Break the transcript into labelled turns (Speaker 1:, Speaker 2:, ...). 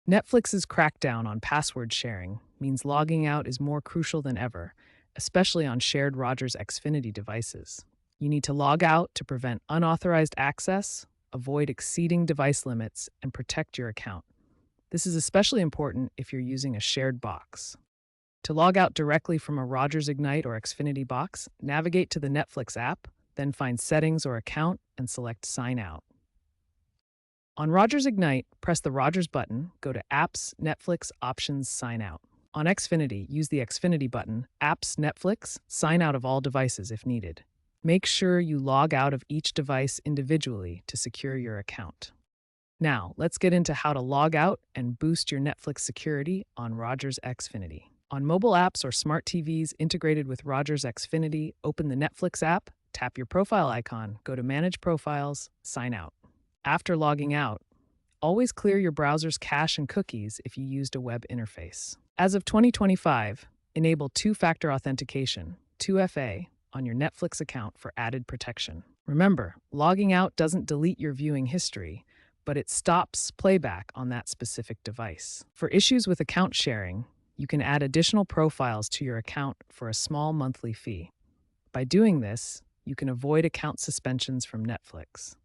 Speaker 1: Netflix's crackdown on password sharing means logging out is more crucial than ever, especially on shared Rogers Xfinity devices. You need to log out to prevent unauthorized access, avoid exceeding device limits, and protect your account. This is especially important if you're using a shared box. To log out directly from a Rogers Ignite or Xfinity box, navigate to the Netflix app, then find Settings or Account and select Sign Out. On Rogers Ignite, press the Rogers button, go to Apps, Netflix, Options, Sign Out. On Xfinity, use the Xfinity button, Apps, Netflix, sign out of all devices if needed. Make sure you log out of each device individually to secure your account. Now, let's get into how to log out and boost your Netflix security on Rogers Xfinity. On mobile apps or smart TVs integrated with Rogers Xfinity, open the Netflix app, tap your profile icon, go to Manage Profiles, sign out. After logging out, always clear your browser's cache and cookies if you used a web interface. As of 2025, enable two-factor authentication, 2FA, on your Netflix account for added protection. Remember, logging out doesn't delete your viewing history, but it stops playback on that specific device. For issues with account sharing, you can add additional profiles to your account for a small monthly fee. By doing this, you can avoid account suspensions from Netflix.